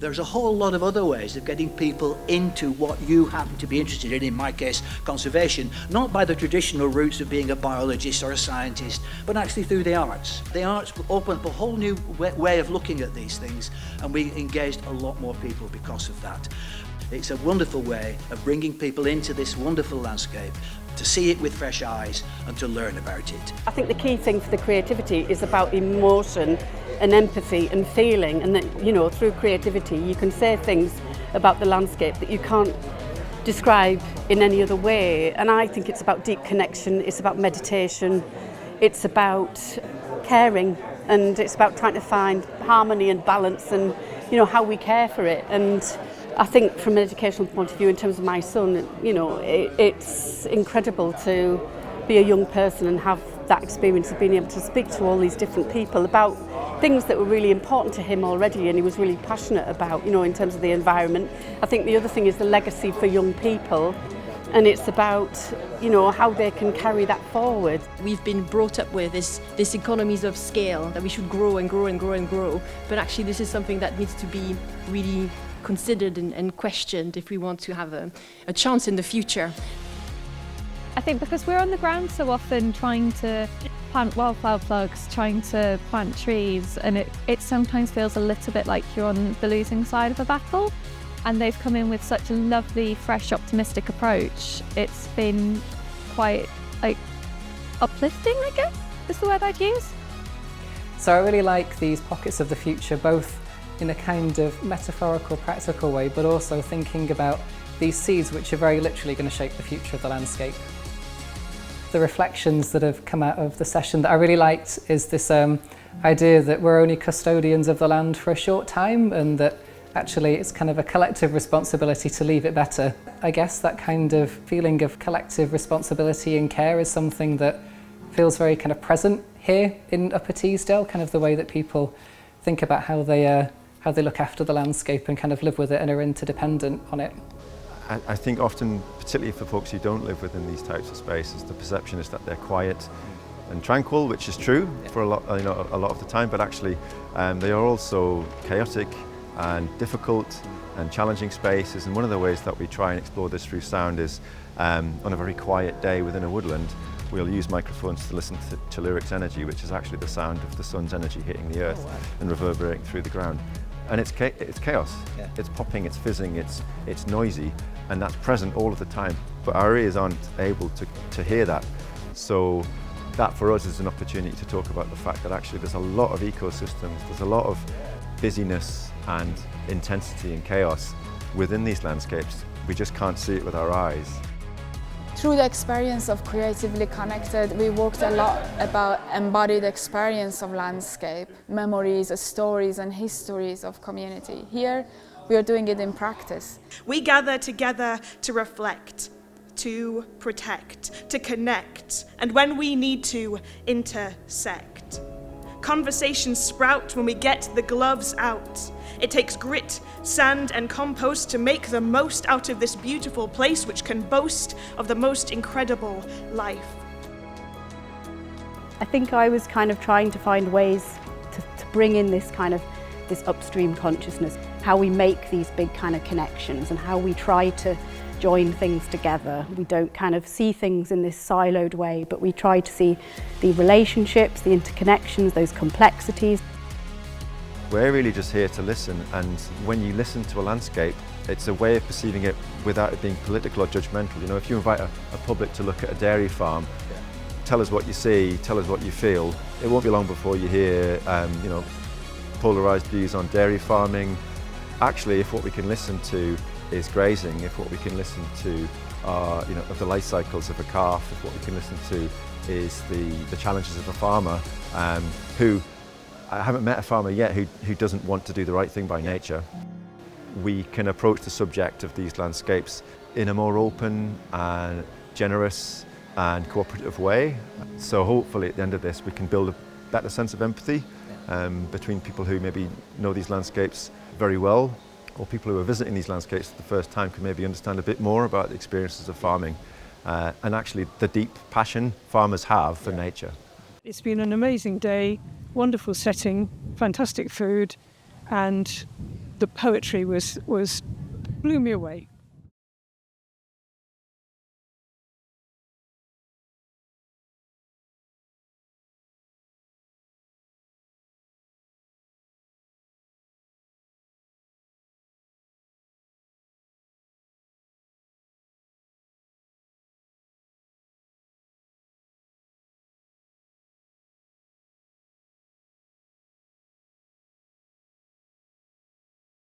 There's a whole lot of other ways of getting people into what you happen to be interested in my case, conservation, not by the traditional routes of being a biologist or a scientist, but actually through the arts. The arts open up a whole new way of looking at these things, and we engaged a lot more people because of that. It's a wonderful way of bringing people into this wonderful landscape, to see it with fresh eyes and to learn about it. I think the key thing for the creativity is about emotion and empathy and feeling, and that, you know, through creativity you can say things about the landscape that you can't describe in any other way. And I think it's about deep connection, it's about meditation, it's about caring, and it's about trying to find harmony and balance and, you know, how we care for it. And I think from an educational point of view, in terms of my son, you know, it's incredible to be a young person and have that experience of being able to speak to all these different people about things that were really important to him already and he was really passionate about, you know, in terms of the environment. I think the other thing is the legacy for young people, and it's about, you know, how they can carry that forward. We've been brought up with this economies of scale, that we should grow and grow and grow and grow, but actually this is something that needs to be really considered and questioned if we want to have a chance in the future. I think because we're on the ground so often trying to plant wildflower plugs, trying to plant trees, and it sometimes feels a little bit like you're on the losing side of a battle. And they've come in with such a lovely, fresh, optimistic approach. It's been quite, like, uplifting, I guess, is the word I'd use. So I really like these pockets of the future, both in a kind of metaphorical, practical way, but also thinking about these seeds which are very literally going to shape the future of the landscape. The reflections that have come out of the session that I really liked is this idea that we're only custodians of the land for a short time, and that actually it's kind of a collective responsibility to leave it better. I guess that kind of feeling of collective responsibility and care is something that feels very kind of present here in Upper Teesdale, kind of the way that people think about how they look after the landscape and kind of live with it and are interdependent on it. I think often, particularly for folks who don't live within these types of spaces, the perception is that they're quiet and tranquil, which is true for a lot of the time, but actually they are also chaotic and difficult and challenging spaces. And one of the ways that we try and explore this through sound is on a very quiet day within a woodland, we'll use microphones to listen to telluric's energy, which is actually the sound of the sun's energy hitting the earth and reverberating through the ground. And it's chaos. Yeah. It's popping, it's fizzing, it's noisy, and that's present all of the time. But our ears aren't able to hear that. So that for us is an opportunity to talk about the fact that actually there's a lot of ecosystems, there's a lot of busyness and intensity and chaos within these landscapes. We just can't see it with our eyes. Through the experience of Creatively Connected, we worked a lot about embodied experience of landscape, memories, stories and histories of community. Here, we are doing it in practice. We gather together to reflect, to protect, to connect, and when we need to, intersect. Conversations sprout when we get the gloves out. It takes grit, sand and compost to make the most out of this beautiful place which can boast of the most incredible life. I think I was kind of trying to find ways to bring in this upstream consciousness, how we make these big kind of connections and how we try to join things together. We don't kind of see things in this siloed way, but we try to see the relationships, the interconnections, those complexities. We're really just here to listen, and when you listen to a landscape, it's a way of perceiving it without it being political or judgmental. You know, if you invite a public to look at a dairy farm, tell us what you see, tell us what you feel. It won't be long before you hear, polarised views on dairy farming. Actually, if what we can listen to is grazing, if what we can listen to are, of the life cycles of a calf, if what we can listen to is the challenges of a farmer who, I haven't met a farmer yet who doesn't want to do the right thing by nature. We can approach the subject of these landscapes in a more open and generous and cooperative way. So hopefully at the end of this we can build a better sense of empathy between people who maybe know these landscapes very well, or people who are visiting these landscapes for the first time can maybe understand a bit more about the experiences of farming and actually the deep passion farmers have for nature. It's been an amazing day, wonderful setting, fantastic food, and the poetry was blew me away.